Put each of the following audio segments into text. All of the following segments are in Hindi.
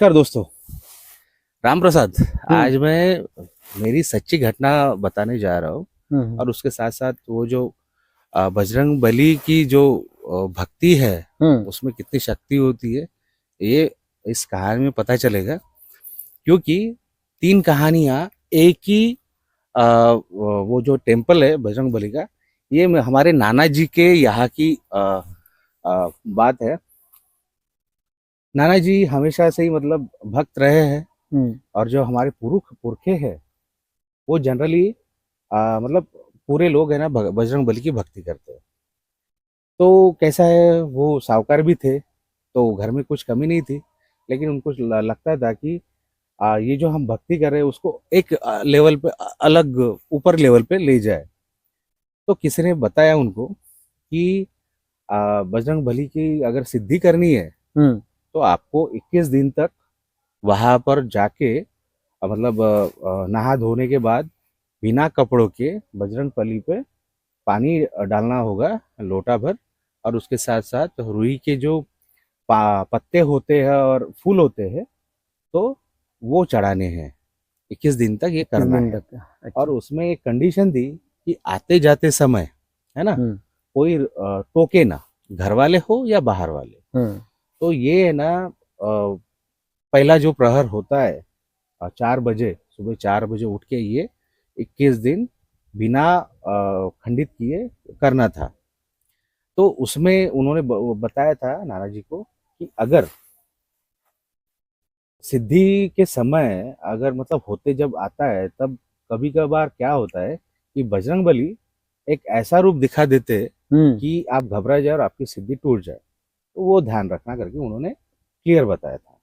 नमस्कार दोस्तों। राम प्रसाद। हम्म। आज मैं मेरी सच्ची घटना बताने जा रहा हूँ। हम्म। और उसके साथ साथ वो जो बजरंग बली की जो भक्ति है, हम्म। उसमें कितनी शक्ति होती है, ये इस कहानी में पता चलेगा। क्योंकि तीन कहानियां एक ही वो जो टेम्पल है बजरंग बली का, ये हमारे नाना जी के यहाँ की बात है। नाना जी हमेशा से ही मतलब भक्त रहे हैं। हम्म। और जो हमारे पुरखे हैं, वो जनरली मतलब पूरे लोग है ना बजरंग बली की भक्ति करते हैं। तो कैसा है, वो साहूकार भी थे, तो घर में कुछ कमी नहीं थी। लेकिन उनको लगता था कि ये जो हम भक्ति कर रहे हैं उसको एक लेवल पे अलग ऊपर लेवल पे ले जाए। तो किसी ने बताया उनको कि बजरंग बली की अगर सिद्धि करनी है हम्म। तो आपको 21 दिन तक वहां पर जाके मतलब नहा धोने के बाद बिना कपड़ों के बजरंग बली पे पानी डालना होगा, लोटा भर। और उसके साथ साथ रुई के जो पत्ते होते हैं और फूल होते हैं, तो वो चढ़ाने हैं। 21 दिन तक ये 21 करना दिन है। तक का। और अच्छा। उसमें एक कंडीशन थी कि आते जाते समय, है ना, हम्म। कोई टोके ना, घर वाले हो या बाहर वाले। हम्म। तो ये है ना, पहला जो प्रहर होता है 4 बजे, सुबह 4 बजे उठ के ये 21 दिन बिना खंडित किए करना था। तो उसमें उन्होंने बताया था नाना जी को कि अगर सिद्धि के समय अगर मतलब होते जब आता है, तब कभी कभार क्या होता है कि बजरंग बली एक ऐसा रूप दिखा देते हैं हम्म। कि आप घबरा जाए और आपकी सिद्धि टूट जाए। तो वो ध्यान रखना करके उन्होंने क्लियर बताया था।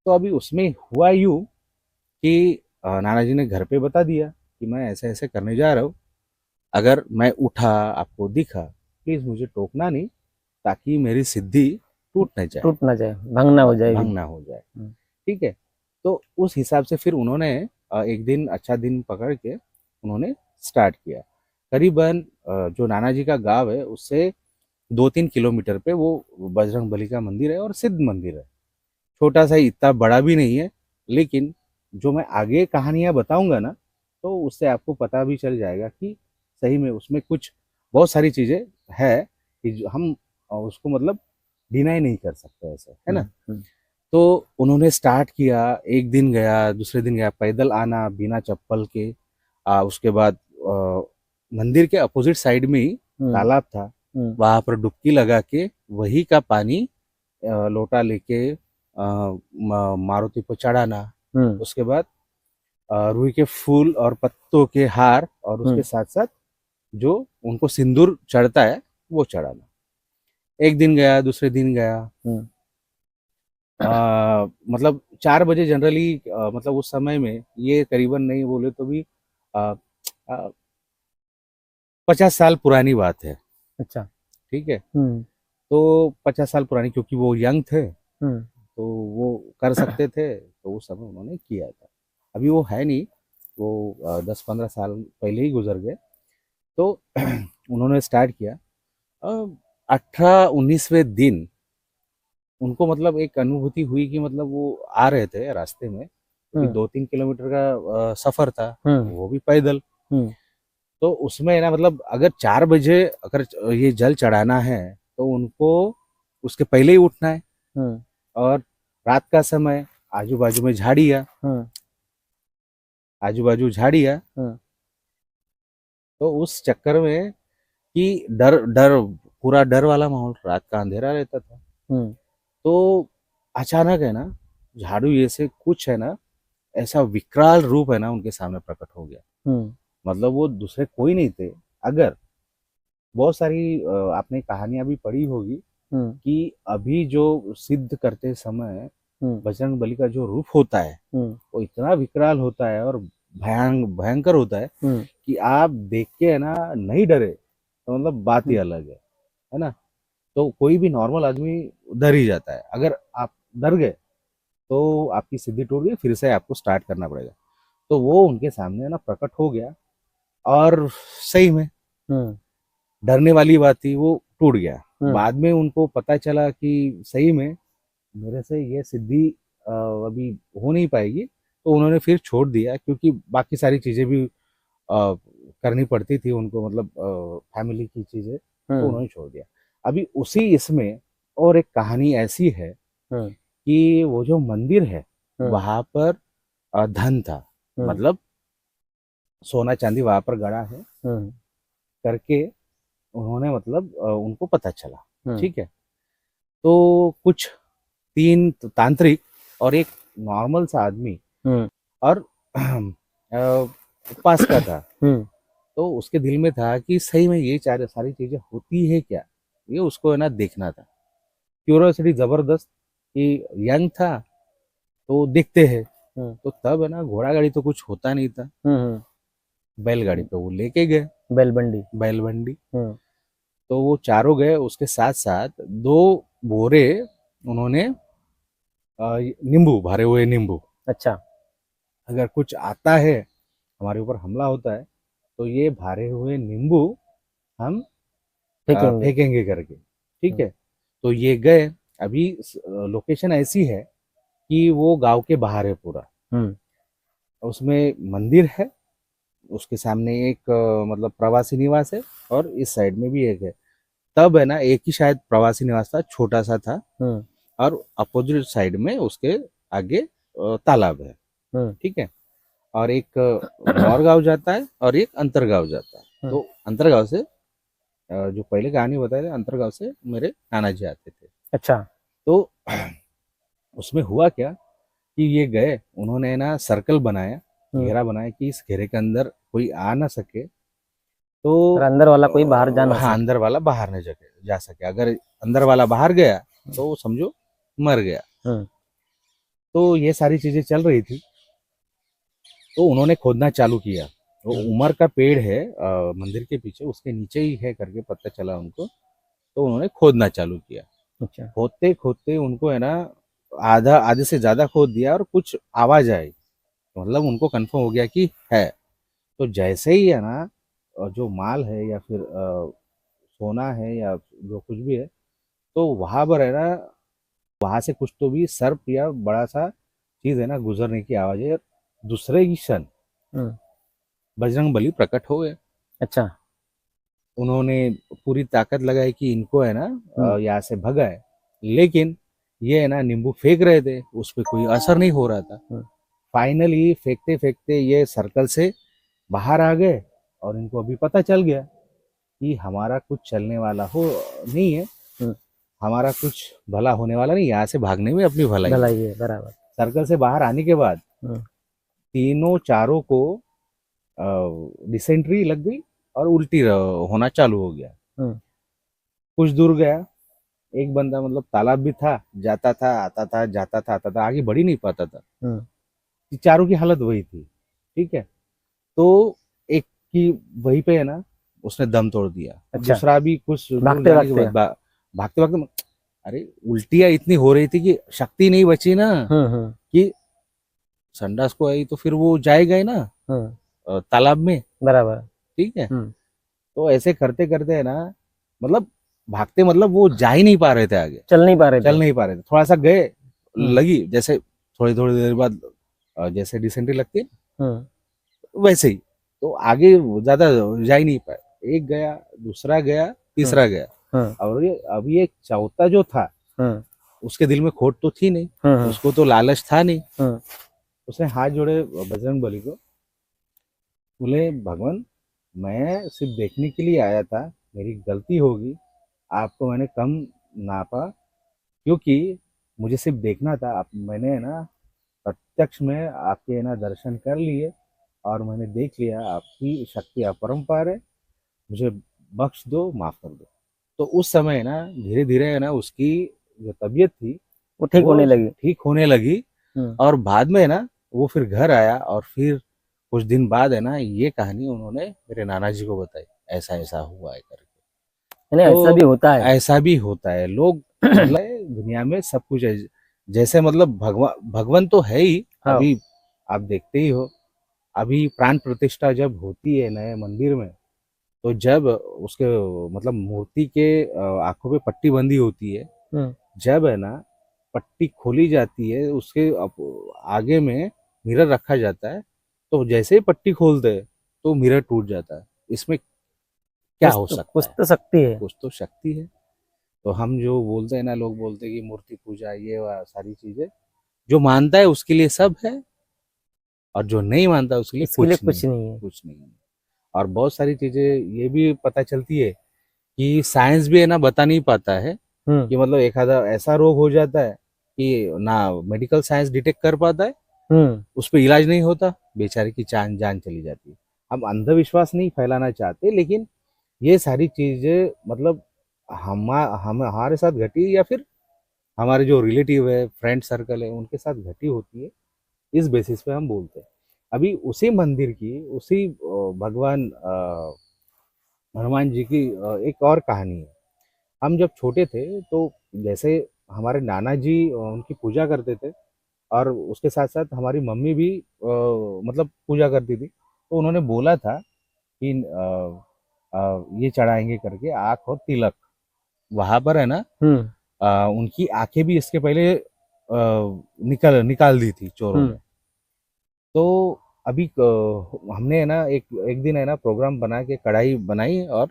तो अभी उसमें हुआ यूं कि नाना जी ने घर पे बता दिया कि मैं ऐसे ऐसे करने जा रहा हूँ। अगर मैं उठा, आपको दिखा, प्लीज मुझे टोकना नहीं, ताकि मेरी सिद्धि टूट न जाए टूट ना जाए, भंग ना हो और जाए भी। भंग ना हो जाए। हम्म। ठीक है। तो उस हिसाब से फिर उन्होंने एक दिन अच्छा दिन पकड़ के उन्होंने स्टार्ट किया। करीबन जो नाना जी का गांव है उससे 2-3 किलोमीटर पे वो बजरंग बली का मंदिर है और सिद्ध मंदिर है। छोटा सा ही, इतना बड़ा भी नहीं है। लेकिन जो मैं आगे कहानियां बताऊंगा ना, तो उससे आपको पता भी चल जाएगा कि सही में उसमें कुछ बहुत सारी चीजें है कि जो हम उसको मतलब डिनाई नहीं कर सकते, ऐसे है ना। हम्म। हम्म। तो उन्होंने स्टार्ट किया। एक दिन गया, दूसरे दिन गया, पैदल आना बिना चप्पल के। उसके बाद मंदिर के अपोजिट साइड में ही हम्म। तालाब था। हम्म। वहां पर डुबकी लगा के वही का पानी लोटा लेके मारुति को चढ़ाना। हम्म। उसके बाद रुई के फूल और पत्तों के हार, और उसके हम्म। साथ साथ जो उनको सिंदूर चढ़ता है वो चढ़ाना। एक दिन गया, दूसरे दिन गया। हम्म। मतलब 4 बजे जनरली, मतलब उस समय में ये करीबन नहीं बोले तो भी आ, आ, 50 साल पुरानी बात है। अच्छा। ठीक है। हम्म। तो 50 साल पुरानी, क्योंकि वो यंग थे हम्म। तो वो कर सकते थे, तो उस समय उन्होंने किया था। अभी वो है नहीं, वो 10-15 साल पहले ही गुजर गए। तो उन्होंने स्टार्ट किया। 18-19वें दिन उनको मतलब एक अनुभूति हुई कि मतलब वो आ रहे थे रास्ते में, क्योंकि हम्म। 2-3 किलोमीटर का सफर था, हम्म। वो भी पैदल। हम्म। तो उसमें ना मतलब अगर 4 बजे अगर ये जल चढ़ाना है, तो उनको उसके पहले ही उठना है। हम्म। और रात का समय, आजू बाजू में झाड़ियाँ, हम्म। आजू बाजू झाड़ियाँ। हम्म। तो उस चक्कर में कि डर डर, पूरा डर वाला माहौल, रात का अंधेरा रहता था। हम्म। तो अचानक है ना, झाड़ू ये से कुछ है ना, ऐसा विकराल रूप है ना उनके सामने प्रकट हो गया। हम्म। मतलब वो दूसरे कोई नहीं थे। अगर बहुत सारी आपने कहानियां भी पढ़ी होगी हम्म। कि अभी जो सिद्ध करते समय हम्म। बजरंग बली का जो रूप होता है, हम्म। वो इतना विकराल होता है और भयंकर होता है हम्म। कि आप देख के है ना नहीं डरे, तो मतलब बात ही हम्म। अलग है ना। तो कोई भी नॉर्मल आदमी डर ही जाता है। अगर आप डर गए तो आपकी सिद्धि टूट गई, फिर से आपको स्टार्ट करना पड़ेगा। तो वो उनके सामने ना प्रकट हो गया। और सही में हम्म। डरने वाली बात थी, वो टूट गया। हम्म। बाद में उनको पता चला कि सही में मेरे से ये सिद्धि अभी हो नहीं पाएगी, तो उन्होंने फिर छोड़ दिया, क्योंकि बाकी सारी चीज़ें भी करनी पड़ती थी उनको, मतलब फैमिली की चीज़ें, तो हम्म। उन्होंने छोड़ दिया। अभी उसी इसमें और एक कहानी ऐसी है हम्म। कि वो जो मंदिर है हम्म। वहां पर धन था, हम्म। मतलब सोना चांदी वहां पर गड़ा है हम्म। करके उन्होंने, मतलब उनको पता चला। हम्म। ठीक है। तो कुछ तीन तांत्रिक और एक नॉर्मल सा आदमी हम्म। और उपवास का था, हम्म। तो उसके दिल में था कि सही में ये चार सारी चीजें होती है क्या, ये उसको है ना देखना था। क्यूरियोसिटी जबरदस्त, कि यंग था तो देखते हैं। हम्म। तो तब है ना घोड़ा गाड़ी तो कुछ होता नहीं था, हम्म। बैलगाड़ी पे वो लेके गए, बैलबंडी। बैलबंडी। हम्म। तो वो चारों गए, उसके साथ साथ दो बोरे उन्होंने नींबू, भरे हुए नींबू, अच्छा। अगर कुछ आता है हमारे ऊपर हमला होता है तो ये भरे हुए नींबू हम फेंकेंगे। फेंकेंगे करके। ठीक हम्म। है। तो ये गए। अभी लोकेशन ऐसी है कि वो गांव के बाहर है पूरा, हम्म। उसमें मंदिर है, उसके सामने एक मतलब प्रवासी निवास है, और इस साइड में भी एक है। तब है ना एक ही शायद प्रवासी निवास था, छोटा सा था, हम्म। और अपोजिट साइड में उसके आगे तालाब है। हम्म। ठीक है। और एक नौरगांव जाता है और एक अंतरगांव जाता है। हम्म। तो अंतरगांव से जो पहले कहानी बताए थे, अंतरगांव से मेरे नाना जी आते थे। अच्छा। तो उसमें हुआ क्या कि ये गए, उन्होंने ना सर्कल बनाया, हम्म। घेरा बनाया कि इस घेरे के अंदर कोई आ ना सके। और तो अंदर वाला कोई बाहर जा ना हाँ, सके। अंदर वाला बाहर नहीं जा सके। अगर अंदर वाला बाहर गया तो वो समझो मर गया। हम्म। तो ये सारी चीजें चल रही थी, तो उन्होंने खोदना चालू किया। वो हम्म। उमर का पेड़ है मंदिर के पीछे, उसके नीचे ही है करके पता चला उनको। तो उन्होंने खोदना चालू किया। अच्छा। खोदते खोदते उनको है ना आधा आधे से ज्यादा खोद दिया, और कुछ आवाज आई, तो मतलब उनको कंफर्म हो गया कि है। तो जैसे ही है ना जो माल है या फिर सोना है या जो कुछ भी है, तो वहां पर है ना, वहां से कुछ तो भी सर्प या बड़ा सा चीज है ना गुजरने की आवाज है। दूसरे ही क्षण हम्म। बजरंग बली प्रकट हो गए। अच्छा। उन्होंने पूरी ताकत लगाई कि इनको है ना हम्म। यहाँ से भगाए, लेकिन ये है ना नींबू फेंक रहे थे, उस पर कोई असर नहीं हो रहा था। हम्म। फाइनली फेंकते फेंकते ये सर्कल से बाहर आ गए, और इनको अभी पता चल गया कि हमारा कुछ चलने वाला हो नहीं है, हम्म। हमारा कुछ भला होने वाला नहीं, यहाँ से भागने में अपनी भलाई है। भलाई है, बराबर। सर्कल से बाहर आने के बाद हम्म। तीनों चारों को डिसेंट्री लग गई और उल्टी होना चालू हो गया। हम्म। कुछ दूर गया, एक बंदा, मतलब तालाब भी था, जाता था आता था, जाता था आता था, आगे बढ़ ही नहीं पाता था। हम्म। ये चारों की हालत वही थी। ठीक है। तो एक की वहीं पे है ना उसने दम तोड़ दिया। अच्छा। दूसरा भी कुछ दूर भागते जाने के भागते। बाद भागते भागते, अरे उल्टियाँ इतनी हो रही थी कि शक्ति नहीं बची ना, हम्म। कि संडास को आई तो फिर वो जाएगा ही ना हम्म। तालाब में। बराबर। ठीक है। हम्म। तो ऐसे करते करते है ना, मतलब भागते, मतलब वो जा ही नहीं पा रहे थे आगे, चल नहीं पा रहे चल थे। नहीं पा रहे थे। थोड़ा सा गए, हम्म। लगी जैसे, थोड़ी थोड़ी देर बाद जैसे डिसेंट्री लगती है हम्म। वैसे ही, तो आगे वो ज्यादा जा ही नहीं पाए। एक गया, दूसरा गया, हम्म। तीसरा गया, हम्म। और ये अभी एक चौथा जो था, हम्म। उसके दिल में खोट तो थी नहीं, हम्म। उसको तो लालच था नहीं। हम्म। उसने हाथ जोड़े बजरंग बली को, बोले भगवान, मैं सिर्फ देखने के लिए आया था, मेरी गलती होगी, आपको मैंने कम नापा, क्योंकि मुझे सिर्फ देखना था। आप मैंने है ना प्रत्यक्ष में आपके है ना दर्शन कर लिए, और मैंने देख लिया आपकी शक्ति अपरंपार है, मुझे बख्श दो, माफ कर दो। तो उस समय है ना धीरे धीरे है ना उसकी जो तबीयत थी वो ठीक वो होने लगी। ठीक होने लगी। हम्म। और बाद में है ना वो फिर घर आया, और फिर कुछ दिन बाद है ना ये कहानी उन्होंने मेरे नाना जी को बताई, ऐसा ऐसा हुआ है करके। यानी ऐसा भी तो होता है। ऐसा भी होता है, लोग मतलब दुनिया में सब कुछ है। जैसे मतलब भगवान भगवान तो है ही। हाँ। अभी आप देखते ही हो, अभी प्राण प्रतिष्ठा जब होती है नए मंदिर में, तो जब उसके मतलब मूर्ति के आंखों पे पट्टी बंधी होती है, हम्म। जब है ना पट्टी खोली जाती है, उसके आगे में मिरर रखा जाता है, तो जैसे ही पट्टी खोलते हैं तो मिरर टूट जाता है। इसमें क्या हो सकता कुछ है? तो शक्ति है। कुछ तो शक्ति है। तो हम जो बोलते हैं ना, लोग बोलते हैं कि मूर्ति पूजा ये सारी चीजें, जो मानता है उसके लिए सब है, और जो नहीं मानता उसके लिए इसके लिए कुछ नहीं, कुछ नहीं है। कुछ नहीं है। और बहुत सारी चीजें ये भी पता चलती है कि साइंस भी है ना बता नहीं पाता है, हम्म। कि मतलब एक आधा ऐसा रोग हो जाता है कि ना मेडिकल साइंस डिटेक्ट कर पाता है, हम्म। उस पर इलाज नहीं होता, बेचारे की जान जान चली जाती है। हम अंधविश्वास नहीं फैलाना चाहते, लेकिन ये सारी चीजें मतलब हम हमारे साथ घटी, या फिर हमारे जो रिलेटिव है, फ्रेंड सर्कल है, उनके साथ घटी होती है, इस बेसिस पे हम बोलते हैं। अभी उसी मंदिर की, उसी भगवान हनुमान जी की एक और कहानी है। हम जब छोटे थे तो जैसे हमारे नाना जी उनकी पूजा करते थे, और उसके साथ साथ हमारी मम्मी भी मतलब पूजा करती थी, तो उन्होंने बोला था कि ये चढ़ाएंगे करके आँख और तिलक, वहां पर है ना, हम्म। उनकी आंखें भी इसके पहले निकल निकाल दी थी चोरों ने। हम्म। तो अभी हमने है ना एक एक दिन है ना प्रोग्राम बना के कढ़ाई बनाई, और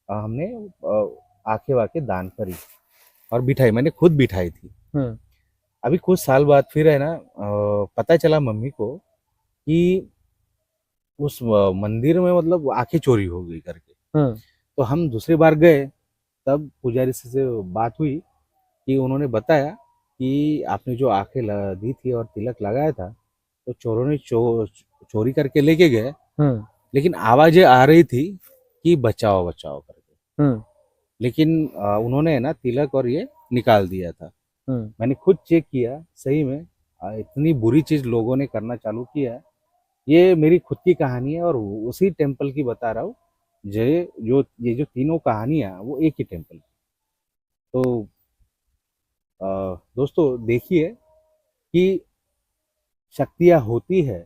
हमने आंखें वाखें दान करी और बिठाई, मैंने खुद बिठाई थी। हम्म। अभी कुछ साल बाद फिर है ना पता चला मम्मी को कि उस मंदिर में मतलब आंखें चोरी हो गई करके। हम्म। तो हम दूसरी बार गए, तब पुजारी से बात हुई कि उन्होंने बताया कि आपने जो आंखें दी थी और तिलक लगाया था, तो चोरों ने चोरी करके लेके गए, हम्म। लेकिन आवाजें आ रही थी कि बचाओ बचाओ करके। हम्म। लेकिन उन्होंने है ना तिलक और ये निकाल दिया था। हम्म। मैंने खुद चेक किया, सही में इतनी बुरी चीज लोगों ने करना चालू किया है। ये मेरी खुद की कहानी है, और उसी टेम्पल की बता रहा हूँ। ये जो तीनों कहानियां वो एक ही टेम्पल की। तो अ, दोस्तों देखिए कि शक्तियाँ होती है,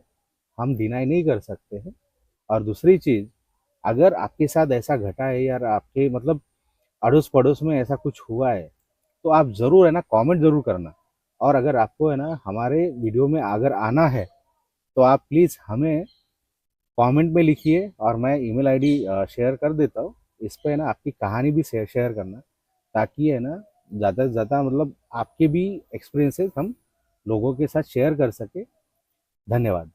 हम डिनाई नहीं कर सकते हैं। और दूसरी चीज, अगर आपके साथ ऐसा घटा है, या आपके मतलब अड़ोस पड़ोस में ऐसा कुछ हुआ है, तो आप जरूर है ना कमेंट जरूर करना। और अगर आपको है ना हमारे वीडियो में अगर आना है, तो आप प्लीज हमें कमेंट में लिखिए, और मैं ईमेल आईडी शेयर कर देता हूँ। इस पे है ना आपकी कहानी भी शेयर शेयर करना, ताकि है ना ज़्यादा से ज़्यादा मतलब आपके भी एक्सपीरियंसेस हम लोगों के साथ शेयर कर सके। धन्यवाद।